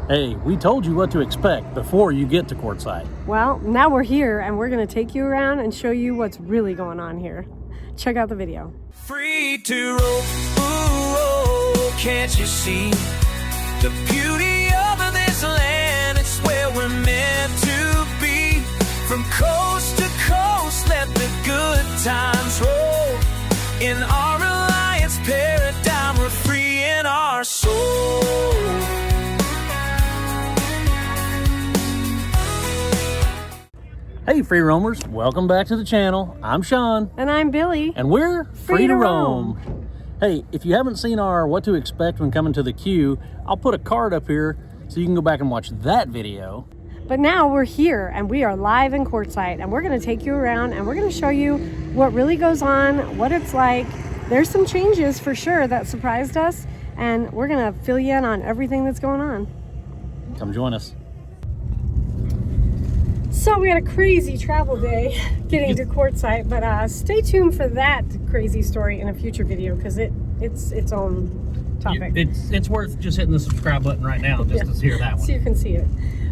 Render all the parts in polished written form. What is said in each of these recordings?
Hey, we told you what to expect before you get to Quartzsite. Well, now we're here and we're going to take you around and show you what's really going on here. Check out the video. Free to roll, ooh, oh, can't you see the beauty of this land? It's where we're meant to be. From coast to coast, let the good times roll. In our Alliance paradigm, we're free in our soul. Hey free roamers, welcome back to the channel. I'm Sean. And I'm Billy. And we're free to roam. Hey, if you haven't seen our what to expect when coming to the queue, I'll put a card up here so you can go back and watch that video. But now we're here and we are live in Quartzsite and we're going to take you around and we're going to show you what really goes on, what it's like. There's some changes for sure that surprised us and we're going to fill you in on everything that's going on. Come join us. So we had a crazy travel day getting to Quartzsite, but stay tuned for that crazy story in a future video because it's its own topic. It's worth just hitting the subscribe button right now just to hear that one. So you can see it.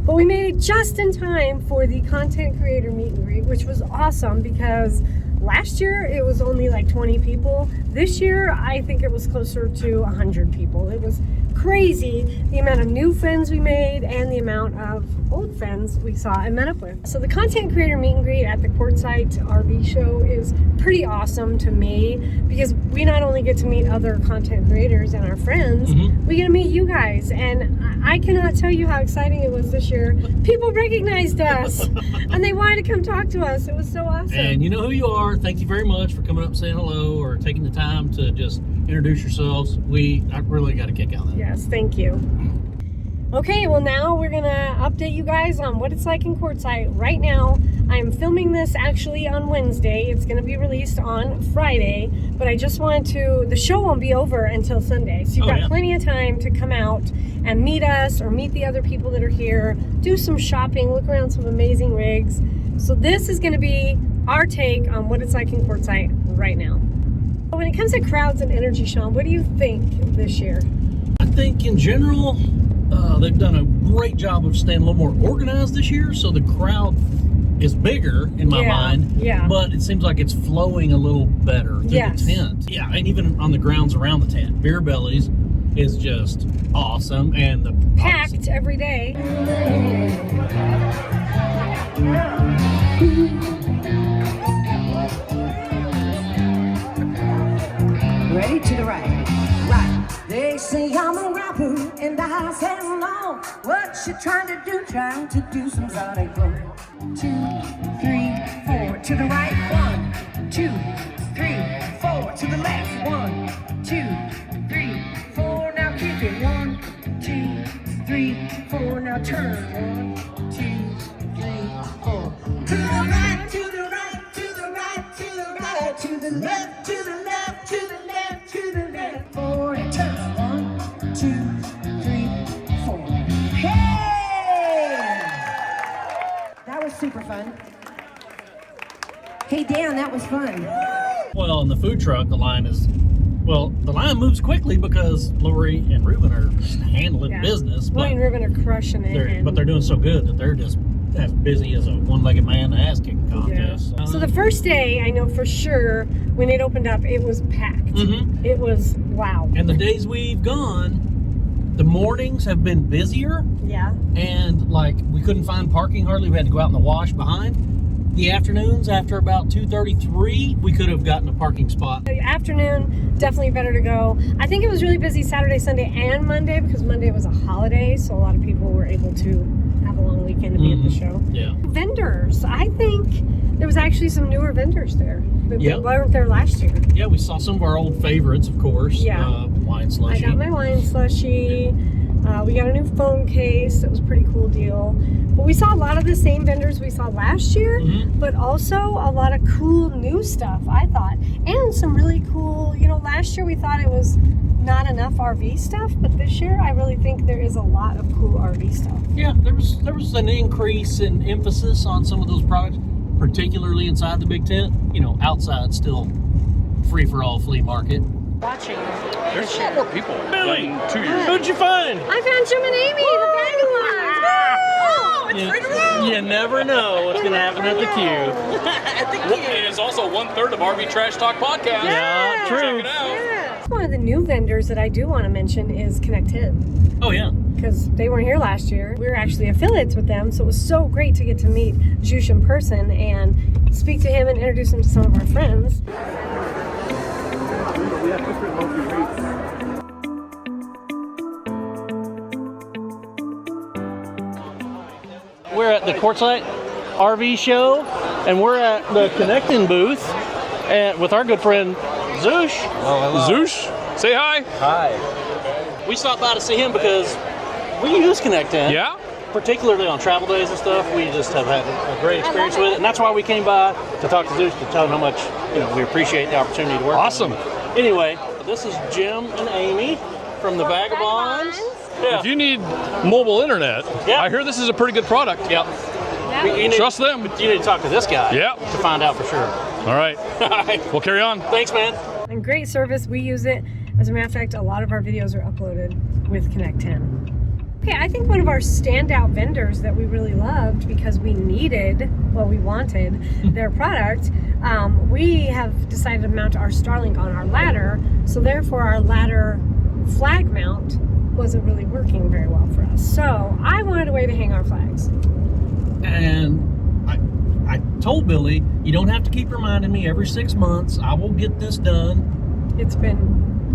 But we made it just in time for the content creator meet and greet, which was awesome because last year it was only like 20 people. This year I think it was closer to 100 people. It was crazy the amount of new friends we made and the amount of old friends we saw and met up with. So the content creator meet and greet at the Quartzsite RV show is pretty awesome to me because we not only get to meet other content creators and our friends, we get to meet you guys, and I cannot tell you how exciting it was this year. People recognized us and they wanted to come talk to us. It was so awesome. And you know who you are. Thank you very much for coming up and saying hello or taking the time to just introduce yourselves. I really got a kick out of that. Yes, thank you. Okay, well now we're gonna update you guys on what it's like in Quartzsite. Right now, I'm filming this actually on Wednesday. It's gonna be released on Friday, but I just wanted to, the show won't be over until Sunday. So you've got plenty of time to come out and meet us or meet the other people that are here, do some shopping, look around some amazing rigs. So this is gonna be our take on what it's like in Quartzsite right now. When it comes to crowds and energy, Sean, what do you think this year? I think in general, they've done a great job of staying a little more organized this year, so the crowd is bigger in my mind. Yeah. But it seems like it's flowing a little better through the tent. Yeah, and even on the grounds around the tent. Beer Bellies is just awesome, and the packed every day. Ready to the right. They say I'm a rapper and I say no. What you trying to do? Trying to do some exotic flow. 2, 3, 4 to the right. 1, 2, 3, 4 to the left. 1, 2, 3, 4. Now keep it. 1, 2, 3, 4. Now turn. 1, 2, 3, 4. To the right, to the right, to the right, to the right, to the left, to the left, to the left, to the left. 4 and turn. 1, 2, 3, 4. Hey! That was super fun. Hey Dan, that was fun. Well, in the food truck, the line moves quickly because Lori and Ruben are just handling business. Lori and Ruben are crushing it. But they're doing so good that they're just as busy as a one-legged man ass kicking contest. Yeah. So the first day, I know for sure, when it opened up, it was packed. It was, wow. And the days we've gone, the mornings have been busier. Yeah. And like, we couldn't find parking hardly. We had to go out in the wash behind. The afternoons, after about 2:33, we could have gotten a parking spot. The afternoon, definitely better to go. I think it was really busy Saturday, Sunday, and Monday because Monday was a holiday, so a lot of people were able to have a long weekend to be at the show. Yeah. Vendors, I think there was actually some newer vendors there that weren't there last year. Yeah, we saw some of our old favorites, of course. Yeah. Wine slushie. I got my wine slushie. We got a new phone case. That was a pretty cool deal. But we saw a lot of the same vendors we saw last year, but also a lot of cool new stuff, I thought. And some really cool, last year we thought it was not enough RV stuff, but this year I really think there is a lot of cool RV stuff. Yeah, there was an increase in emphasis on some of those products, particularly inside the big tent. Outside still free-for-all flea market. Watching. There's a lot more people playing 2 years. What'd you find? I found Jim and Amy, the never know what's going to happen at the Q. And it's also 1/3 of RV Trash Talk podcast. Yeah, true. Check it out. Yeah. One of the new vendors that I do want to mention is Connect 10. Oh, yeah. Because they weren't here last year. We were actually affiliates with them, so it was so great to get to meet Juice in person and speak to him and introduce him to some of our friends. We're at the Quartzsite RV show, and we're at the Connecting booth with our good friend Zoosh. Oh, Zoosh, say hi. Hi. We stopped by to see him because we use Connecting. Yeah? Particularly on travel days and stuff. We just have had a great experience with it, and that's why we came by to talk to Zoosh to tell him how much we appreciate the opportunity to work Awesome. with him. Anyway, this is Jim and Amy from the Vagabonds. Yeah. If you need mobile internet, Yeah. I hear this is a pretty good product. Yep. You need, Trust them. You need to talk to this guy. Yep. To find out for sure. All right. All right. We'll carry on. Thanks, man. And great service. We use it. As a matter of fact, a lot of our videos are uploaded with Connect 10. Okay, I think one of our standout vendors that we really loved because we wanted their product, we have decided to mount our Starlink on our ladder, so therefore our ladder flag mount wasn't really working very well for us. So I wanted a way to hang our flags. And I told Billy, you don't have to keep reminding me every 6 months. I will get this done. It's been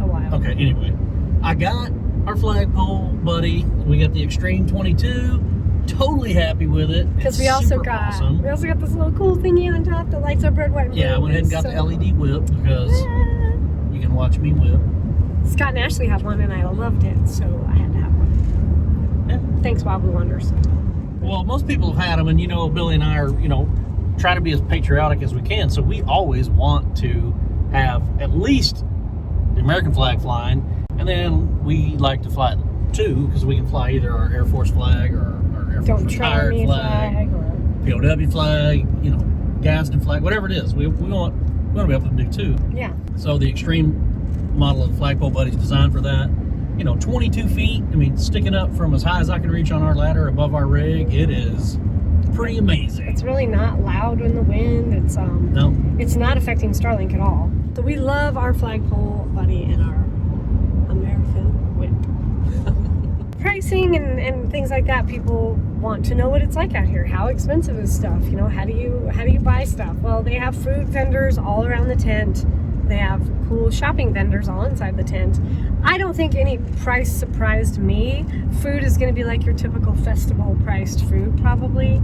a while. Okay, anyway, I got our flagpole, buddy. We got the Extreme 22. Totally happy with it. Because we It's also super got awesome. this little cool thingy on top that lights up red, white, and blue. Yeah, I went ahead and got the LED whip because you can watch me whip. Scott and Ashley have one, and I loved it, so I had to have one. Yeah. Thanks, Wild Blue Wonders. Well, most people have had them, and Billy and I are, try to be as patriotic as we can. So we always want to have at least the American flag flying, and then we like to fly too, because we can fly either our Air Force flag or our Air Force retired flag, POW flag, Gaston flag, whatever it is. We want to be able to do too. Yeah. So the Extreme model of the Flagpole Buddy is designed for that. 22 feet. I mean, sticking up from as high as I can reach on our ladder above our rig. It is pretty amazing. It's really not loud in the wind. It's No. It's not affecting Starlink at all. So we love our Flagpole Buddy and our American whip. Pricing and things like that. People want to know what it's like out here. How expensive is stuff? How do you buy stuff? Well, they have food vendors all around the tent. They have cool shopping vendors all inside the tent. I don't think any price surprised me. Food is going to be like your typical festival priced food, probably.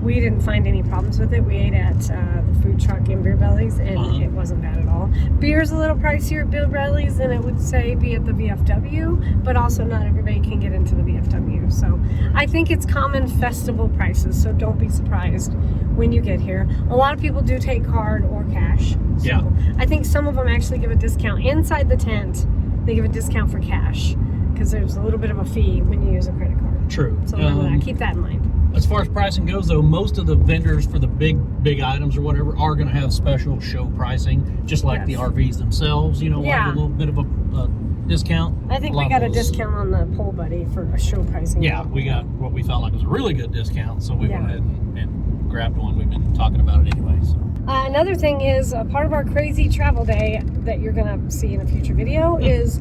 We didn't find any problems with it. We ate at the food truck in Beer Bellies, and it wasn't bad at all. Beer's a little pricier at Beer Bellies than it would say be at the VFW, but also not everybody can get into the VFW. So I think it's common festival prices, so don't be surprised when you get here. A lot of people do take card or cash. So Yeah. I think some of them actually give a discount inside the tent. They give a discount for cash because there's a little bit of a fee when you use a credit card. True. So remember that. Keep that in mind. As far as pricing goes, though, most of the vendors for the big items or whatever are going to have special show pricing, just like the RVs themselves. Like a little bit of a discount. I think we got a discount on the Pole Buddy for a show pricing. Yeah, we got what we felt like was a really good discount, so we went ahead and grabbed one. We've been talking about it anyway. So. Another thing is part of our crazy travel day that you're going to see in a future video is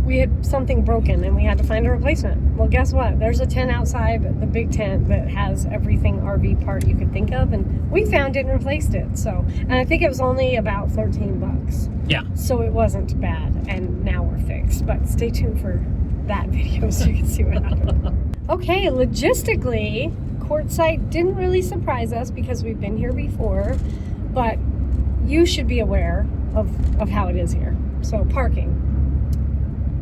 we had something broken and we had to find a replacement. Well, guess what? There's a tent outside, the big tent that has everything RV part you could think of, and we found it and replaced it. So, and I think it was only about $13. Yeah. So it wasn't bad, and now we're fixed. But stay tuned for that video so you can see what happened. Okay, logistically, Quartzsite didn't really surprise us because we've been here before, but you should be aware of how it is here. So parking.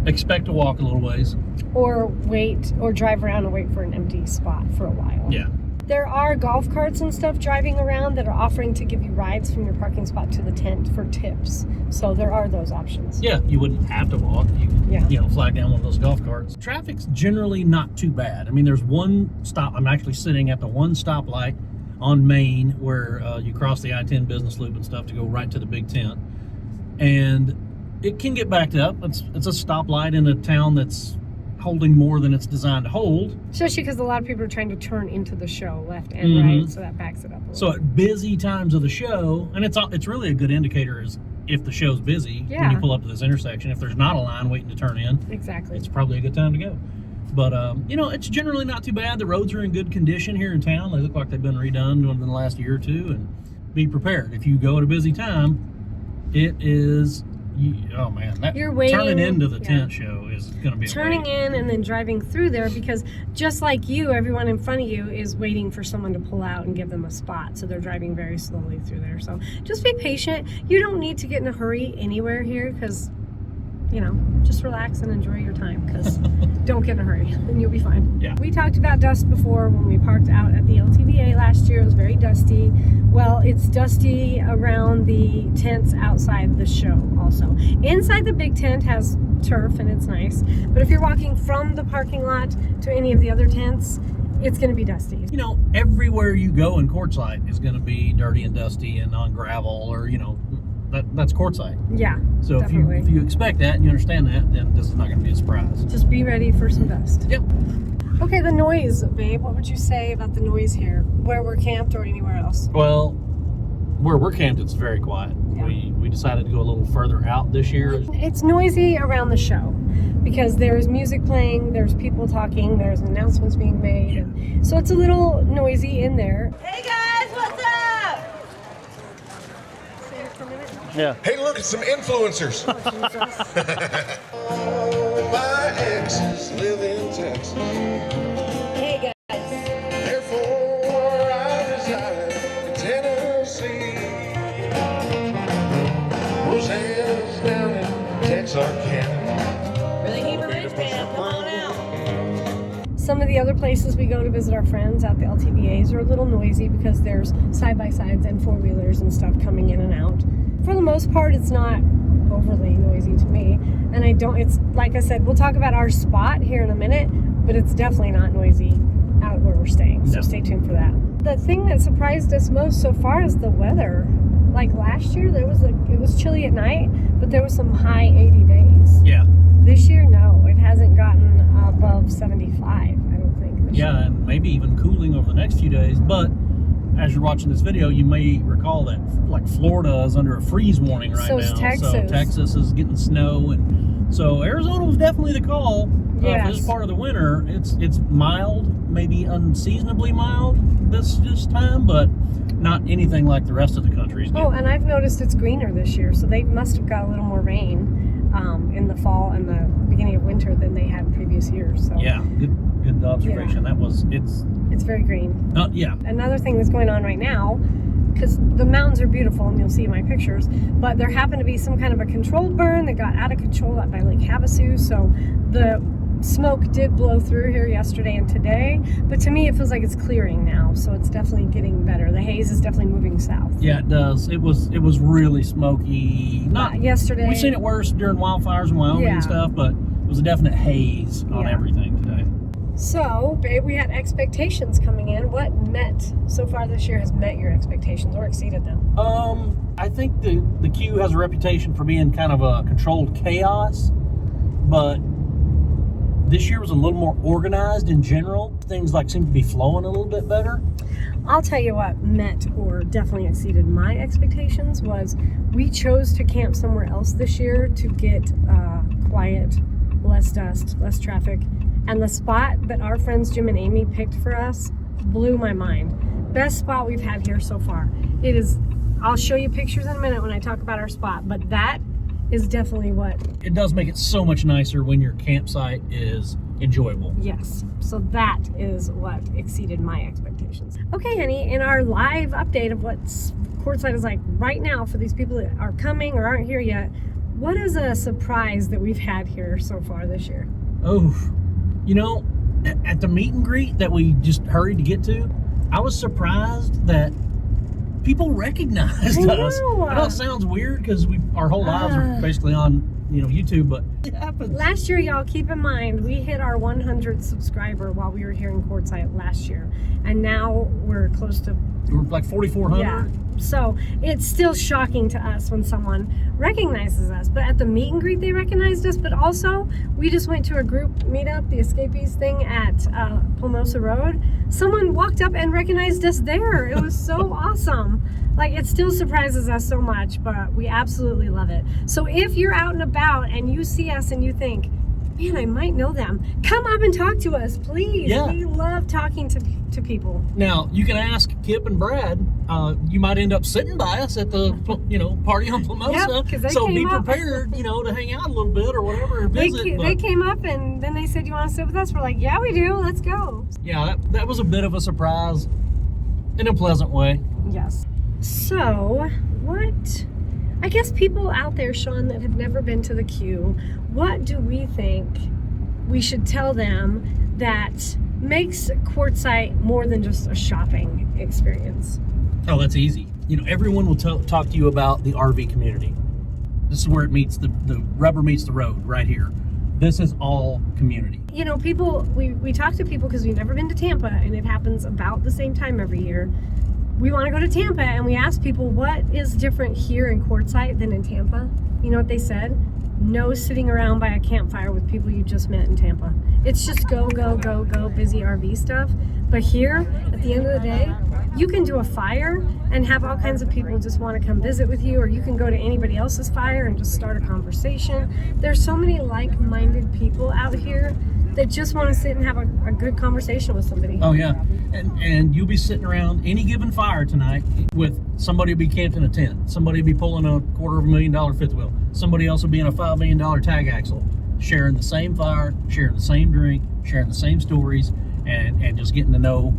Expect to walk a little ways. Or wait, or drive around and wait for an empty spot for a while. Yeah. There are golf carts and stuff driving around that are offering to give you rides from your parking spot to the tent for tips. So there are those options. Yeah, you wouldn't have to walk. You can, flag down one of those golf carts. Traffic's generally not too bad. I mean, there's one stop. I'm actually sitting at the one stoplight on Main where you cross the I-10 business loop and stuff to go right to the big tent. And it can get backed up. It's a stoplight in a town that's holding more than it's designed to hold. Especially because a lot of people are trying to turn into the show left and right, so that backs it up a little. So at busy times of the show, and it's really a good indicator is if the show's busy when you pull up to this intersection. If there's not a line waiting to turn in, exactly, it's probably a good time to go. But it's generally not too bad. The roads are in good condition here in town. They look like they've been redone within the last year or two. And be prepared if you go at a busy time. It is. Oh man, that you're waiting, turning into the tent show is going to be turning in and then driving through there, because just like you, everyone in front of you is waiting for someone to pull out and give them a spot, so they're driving very slowly through there. So just be patient. You don't need to get in a hurry anywhere here, because just relax and enjoy your time, because don't get in a hurry and you'll be fine. Yeah. We talked about dust before when we parked out at the LTVA last year. It was very dusty. Well, it's dusty around the tents outside the show also. Inside the big tent has turf and it's nice, but if you're walking from the parking lot to any of the other tents, it's going to be dusty. Everywhere you go in Quartzsite is going to be dirty and dusty and on gravel, or that's Quartzsite. Yeah, so definitely. if you expect that and you understand that, then this is not going to be a surprise. Just be ready for some dust. Yep. Okay, the noise, babe. What would you say about the noise here, where we're camped or anywhere else? Well, where we're camped, it's very quiet. Yeah. We decided to go a little further out this year. It's noisy around the show because there's music playing, there's people talking, there's announcements being made. Yeah. So it's a little noisy in there. Hey guys, what's up? Stay here for a minute. Yeah. Hey, look, it's some influencers. All my exes live in Texas. Hey guys. Therefore, I reside in Tennessee. Roseanne's down in Texarkana. Really keep a rich man, come on out. Some of the other places we go to visit our friends at the LTVAs are a little noisy because there's side-by-sides and four-wheelers and stuff coming in and out. For the most part, it's not overly noisy to me. And it's like I said, we'll talk about our spot here in a minute, but it's definitely not noisy out where we're staying. So stay tuned for that. The thing that surprised us most so far is the weather. Like last year, it was chilly at night, but there was some high 80 days. Yeah. This year, no, it hasn't gotten above 75, I don't think. This year. And maybe even cooling over the next few days. But as you're watching this video, you may recall that like Florida is under a freeze warning right So now. is Texas. So Texas is getting snow, and so Arizona was definitely the call. For this part of the winter. It's mild, maybe unseasonably mild this time, but not anything like the rest of the country's getting. Oh, and I've noticed it's greener this year, so they must have got a little more rain in the fall and the beginning of winter than they had in previous years. So Yeah, good observation. Yeah. It's very green. Yeah. Another thing that's going on right now, because the mountains are beautiful and you'll see my pictures, but there happened to be some kind of a controlled burn that got out of control up by Lake Havasu, so the smoke did blow through here yesterday and today, but to me it feels like it's clearing now, so it's definitely getting better. The haze is definitely moving south. Yeah, it does. It was really smoky. Not yesterday. We've seen it worse during wildfires in Wyoming and stuff, but it was a definite haze on everything today. So, babe, we had expectations coming in. What so far this year has met your expectations or exceeded them? I think the Q has a reputation for being kind of a controlled chaos, but this year was a little more organized in general. Things seem to be flowing a little bit better. I'll tell you what met or definitely exceeded my expectations was we chose to camp somewhere else this year to get quiet, less dust, less traffic. And the spot that our friends Jim and Amy picked for us blew my mind. Best spot we've had here so far. It is, I'll show you pictures in a minute when I talk about our spot, but that is definitely what... It does make it so much nicer when your campsite is enjoyable. Yes, so that is what exceeded my expectations. Okay, honey, in our live update of what Quartzsite is like right now for these people that are coming or aren't here yet, what is a surprise that we've had here so far this year? Oh, at the meet and greet that we just hurried to get to, I was surprised that people recognized us. I know it sounds weird because our whole lives are basically on YouTube, but it happens. Last year, y'all, keep in mind, we hit our 100th subscriber while we were here in Quartzsite last year, and now we're close to... We're like 4,400. So it's still shocking to us when someone recognizes us. But at the meet and greet, they recognized us. But also, we just went to a group meetup, the Escapees thing at Plumosa Road. Someone walked up and recognized us there. It was so awesome. Like, it still surprises us so much, but we absolutely love it. So if you're out and about and you see us and you think, man, I might know them, come up and talk to us, please. Yeah. We love talking to people. Now, you can ask Kip and Brad. You might end up sitting by us at the, party on Plumosa. Yep, 'cause they so be came up. prepared, to hang out a little bit or whatever and visit. They came up and then they said, you want to sit with us? We're like, yeah, we do. Let's go. Yeah, that was a bit of a surprise in a pleasant way. Yes. So, I guess people out there, Sean, that have never been to the Q, what do we think we should tell them that makes Quartzsite more than just a shopping experience? Oh, that's easy. Everyone will talk to you about the RV community. This is where it meets the rubber meets the road right here. This is all community. People, we talk to people because we've never been to Tampa, and it happens about the same time every year. We want to go to Tampa, and we ask people, what is different here in Quartzsite than in Tampa? You know what they said? No sitting around by a campfire with people you just met in Tampa. It's just go, go, go, go, busy RV stuff. But here, at the end of the day, you can do a fire and have all kinds of people just want to come visit with you, or you can go to anybody else's fire and just start a conversation. There's so many like-minded people out here that just want to sit and have a good conversation with somebody. Oh, yeah. And you'll be sitting around any given fire tonight with somebody will be camped in a tent. Somebody will be pulling a $250,000 fifth wheel. Somebody else will be in a $5 million tag axle, sharing the same fire, sharing the same drink, sharing the same stories, and just getting to know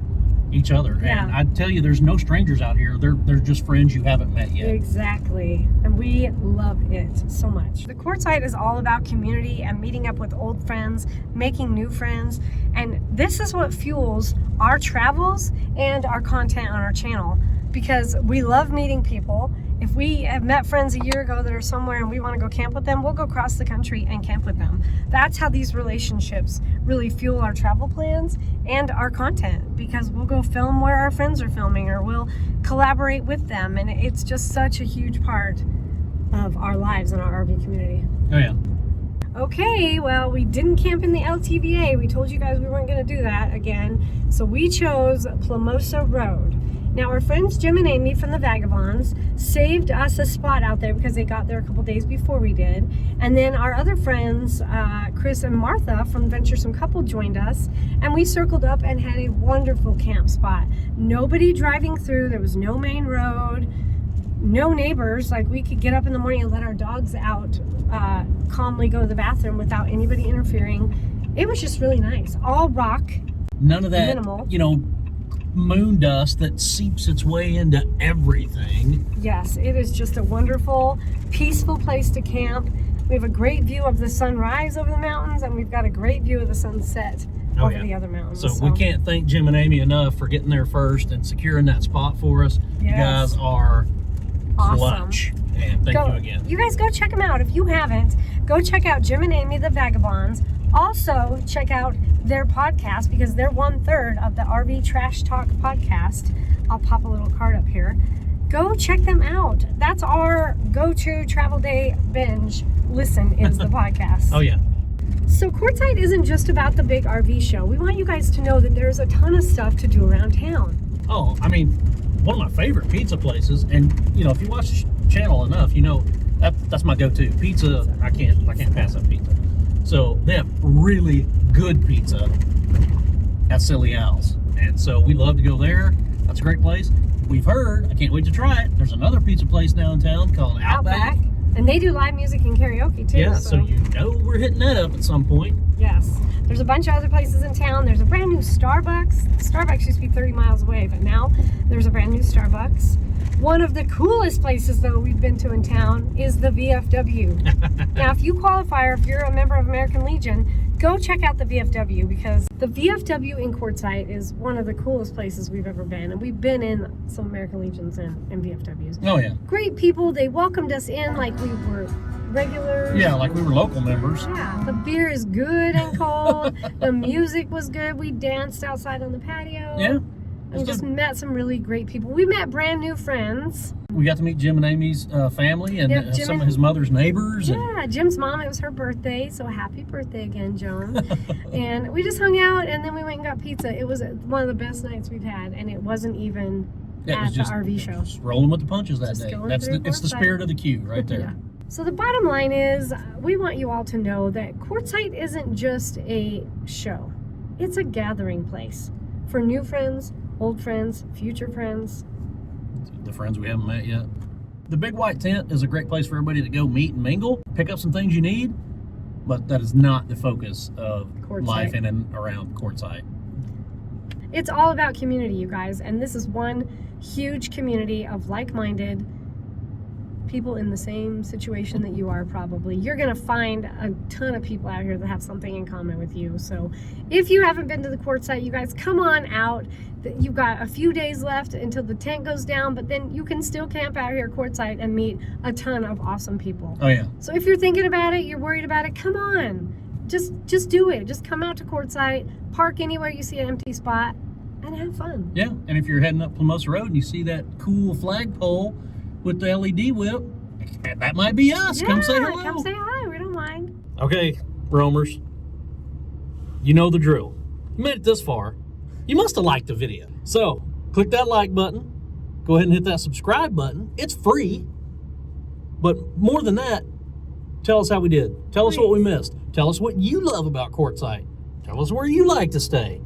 each other. Yeah. And I tell you, there's no strangers out here. They're just friends you haven't met yet. Exactly. And we love it so much. The Quartzsite is all about community and meeting up with old friends, making new friends. And this is what fuels our travels and our content on our channel, because we love meeting people. If we have met friends a year ago that are somewhere and we want to go camp with them, we'll go across the country and camp with them. That's how these relationships really fuel our travel plans and our content, because we'll go film where our friends are filming, or we'll collaborate with them. And it's just such a huge part of our lives in our RV community. Oh, yeah. Okay, well, we didn't camp in the LTVA. We told you guys we weren't going to do that again. So we chose Plumosa Road. Now, our friends Jim and Amy from the Vagabonds saved us a spot out there because they got there a couple days before we did. And then our other friends, Chris and Martha from Venturesome Couple, joined us. And we circled up and had a wonderful camp spot. Nobody driving through. There was no main road. No neighbors. Like, we could get up in the morning and let our dogs out, calmly go to the bathroom without anybody interfering. It was just really nice. All rock. None of that, minimal. Moon dust that seeps its way into everything. Yes, it is just a wonderful, peaceful place to camp. We have a great view of the sunrise over the mountains, and we've got a great view of the sunset over the other mountains. So we can't thank Jim and Amy enough for getting there first and securing that spot for us. Yes. You guys are awesome. clutch. And thank you again. You guys go check them out. If you haven't, go check out Jim and Amy, the Vagabonds. Also, check out their podcast, because they're 1/3 of the RV Trash Talk podcast. I'll pop a little card up here. Go check them out. That's our go-to travel day binge listen, is the podcast. Oh, yeah. So Quartzsite isn't just about the big RV show. We want you guys to know that there's a ton of stuff to do around town. Oh, I mean, one of my favorite pizza places, and if you watch the channel enough, that's my go-to. Pizza, I can't pass up pizza. So they have really good pizza at Silly Al's. And so we love to go there. That's a great place. We've heard, I can't wait to try it, there's another pizza place now in town called Outback. And they do live music and karaoke too. Yeah, so we're hitting that up at some point. Yes. There's a bunch of other places in town. There's a brand new Starbucks. Starbucks used to be 30 miles away, but now there's a brand new Starbucks. One of the coolest places, though, we've been to in town is the VFW. Now, if you qualify, or if you're a member of American Legion, go check out the VFW, because the VFW in Quartzsite is one of the coolest places we've ever been. And we've been in some American Legions and VFWs. Oh, yeah. Great people. They welcomed us in like we were regulars. Yeah, like we were local members. Yeah, the beer is good and cold. The music was good. We danced outside on the patio. Yeah. We just met some really great people. We met brand new friends. We got to meet Jim and Amy's family and some of his mother's neighbors. Yeah, Jim's mom, it was her birthday, so happy birthday again, Joan. And we just hung out, and then we went and got pizza. It was one of the best nights we've had, and it wasn't even at the RV show. Just rolling with the punches that day. It's the spirit of the Q right there. Yeah. So the bottom line is, we want you all to know that Quartzsite isn't just a show. It's a gathering place for new friends, old friends, future friends. The friends we haven't met yet. The Big White Tent is a great place for everybody to go meet and mingle, pick up some things you need, but that is not the focus of Quartzsite. Life in and around Quartzsite. It's all about community, you guys, and this is one huge community of like-minded people in the same situation that you are probably. You're going to find a ton of people out here that have something in common with you. So if you haven't been to the Quartzsite, you guys come on out. You've got a few days left until the tent goes down, but then you can still camp out here at Quartzsite and meet a ton of awesome people. Oh, yeah. So if you're thinking about it, you're worried about it, come on. Just do it. Just come out to Quartzsite, park anywhere you see an empty spot, and have fun. Yeah, and if you're heading up Plumosa Road and you see that cool flagpole with the LED whip, that might be us. Yeah, come say hello. Come say hi. We don't mind. Okay, roamers, you know the drill. You made it this far. You must have liked the video. So, click that like button. Go ahead and hit that subscribe button. It's free. But more than that, tell us how we did. Tell us what we missed. Tell us what you love about Quartzsite. Tell us where you like to stay.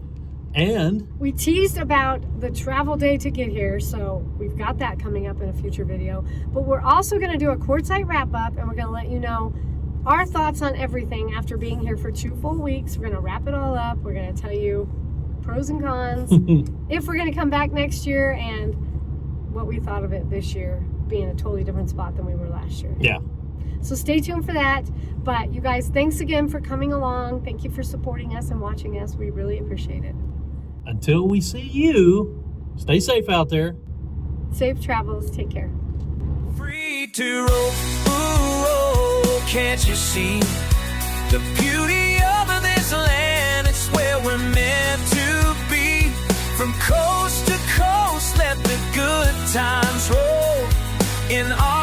And we teased about the travel day to get here, so we've got that coming up in a future video. But we're also going to do a Quartzsite wrap-up, and we're going to let you know our thoughts on everything after being here for 2 full weeks. We're going to wrap it all up. We're going to tell you pros and cons, if we're going to come back next year, and what we thought of it this year, being a totally different spot than we were last year. yeah. So stay tuned for that. But you guys, thanks again for coming along. Thank you for supporting us and watching us. We really appreciate it. Until we see you, stay safe out there. Safe travels. Take care. Free to roam, ooh, can't you see the beauty of this land? It's where we're meant to be. From coast to coast, let the good times roll in our